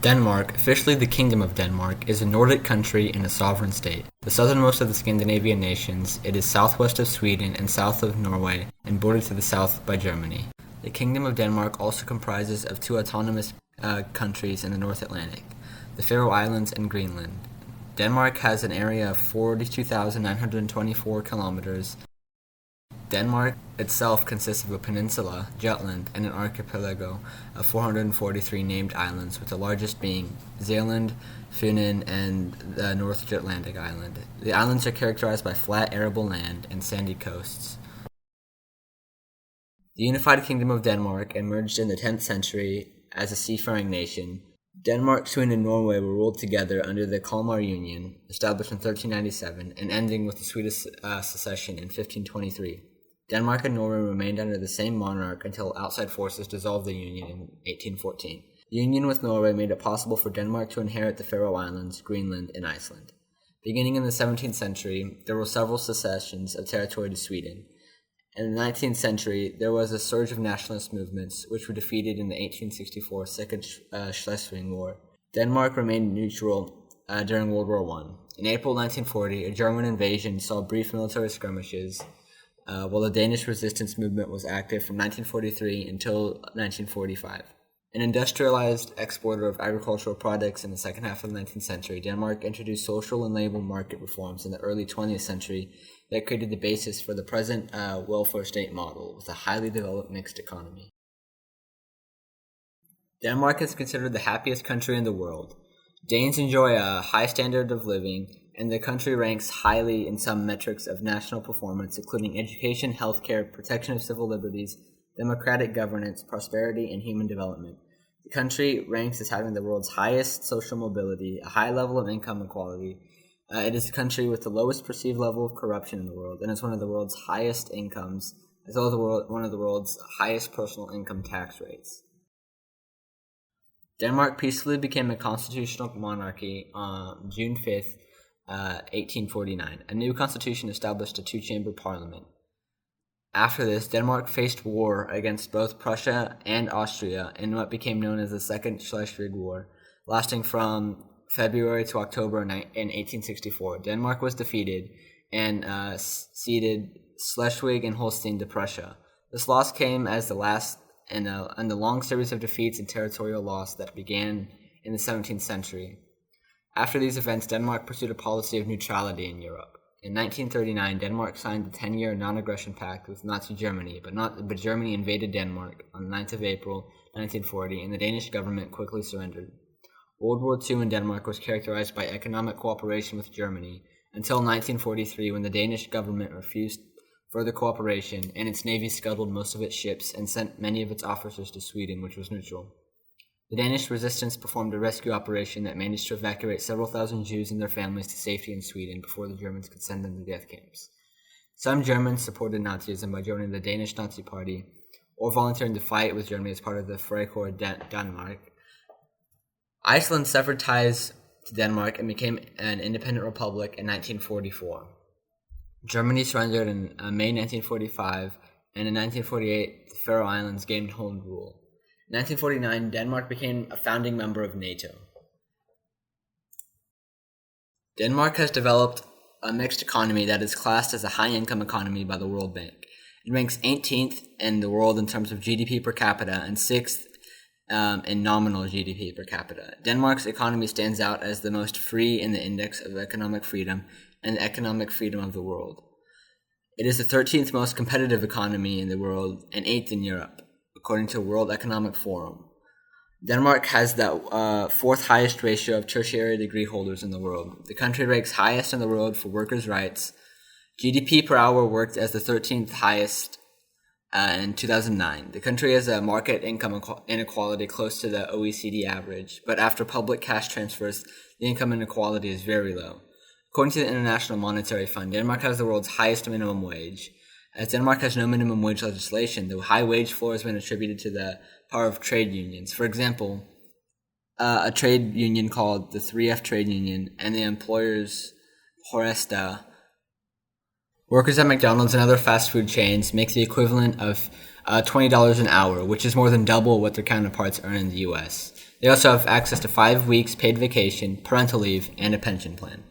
Denmark, officially the Kingdom of Denmark, is a Nordic country and a sovereign state. The southernmost of the Scandinavian nations, it is southwest of Sweden and south of Norway, and bordered to the south by Germany. The Kingdom of Denmark also comprises of two autonomous countries in the North Atlantic, the Faroe Islands and Greenland. Denmark has an area of 42,924 kilometers. Denmark itself consists of a peninsula, Jutland, and an archipelago of 443 named islands, with the largest being Zealand, Funen, and the North Jutlandic Island. The islands are characterized by flat, arable land and sandy coasts. The unified Kingdom of Denmark emerged in the 10th century as a seafaring nation. Denmark, Sweden, and Norway were ruled together under the Kalmar Union, established in 1397, and ending with the Swedish secession in 1523. Denmark and Norway remained under the same monarch until outside forces dissolved the union in 1814. The union with Norway made it possible for Denmark to inherit the Faroe Islands, Greenland, and Iceland. Beginning in the 17th century, there were several secessions of territory to Sweden. In the 19th century, there was a surge of nationalist movements, which were defeated in the 1864 Second Schleswig War. Denmark remained neutral during World War I. In April 1940, a German invasion saw brief military skirmishes, while the Danish resistance movement was active from 1943 until 1945. An industrialized exporter of agricultural products in the second half of the 19th century, Denmark introduced social and labor market reforms in the early 20th century that created the basis for the present welfare state model with a highly developed mixed economy. Denmark is considered the happiest country in the world. Danes enjoy a high standard of living, and the country ranks highly in some metrics of national performance, including education, healthcare, protection of civil liberties, democratic governance, prosperity, and human development. The country ranks as having the world's highest social mobility, a high level of income equality. It is a country with the lowest perceived level of corruption in the world, and is one of the world's highest incomes, as well as one of the world's highest personal income tax rates. Denmark peacefully became a constitutional monarchy on June 5th, 1849. A new constitution established a two-chamber parliament. After this, Denmark faced war against both Prussia and Austria in what became known as the Second Schleswig War, lasting from February to October in 1864. Denmark was defeated and ceded Schleswig and Holstein to Prussia. This loss came as the last in the long series of defeats and territorial loss that began in the 17th century. After these events, Denmark pursued a policy of neutrality in Europe. In 1939, Denmark signed the 10-year non-aggression pact with Nazi Germany, but Germany invaded Denmark on the 9th of April 1940, and the Danish government quickly surrendered. World War II in Denmark was characterized by economic cooperation with Germany until 1943, when the Danish government refused further cooperation, and its navy scuttled most of its ships and sent many of its officers to Sweden, which was neutral. The Danish resistance performed a rescue operation that managed to evacuate several thousand Jews and their families to safety in Sweden before the Germans could send them to death camps. Some Germans supported Nazism by joining the Danish Nazi Party or volunteering to fight with Germany as part of the Freikorps Danmark. Iceland severed ties to Denmark and became an independent republic in 1944. Germany surrendered in May 1945, and in 1948, the Faroe Islands gained home rule. In 1949, Denmark became a founding member of NATO. Denmark has developed a mixed economy that is classed as a high-income economy by the World Bank. It ranks 18th in the world in terms of GDP per capita and 6th in nominal GDP per capita. Denmark's economy stands out as the most free in the Index of Economic Freedom and the economic freedom of the world. It is the 13th most competitive economy in the world and 8th in Europe, according to World Economic Forum. Denmark has the fourth highest ratio of tertiary degree holders in the world. The country ranks highest in the world for workers' rights. GDP per hour worked as the 13th highest in 2009. The country has a market income inequality close to the OECD average, but after public cash transfers, the income inequality is very low. According to the International Monetary Fund, Denmark has the world's highest minimum wage. As Denmark has no minimum wage legislation, the high wage floor has been attributed to the power of trade unions. For example, a trade union called the 3F Trade Union and the employers Horesta. Workers at McDonald's and other fast food chains make the equivalent of $20 an hour, which is more than double what their counterparts earn in the U.S. They also have access to 5 weeks paid vacation, parental leave, and a pension plan.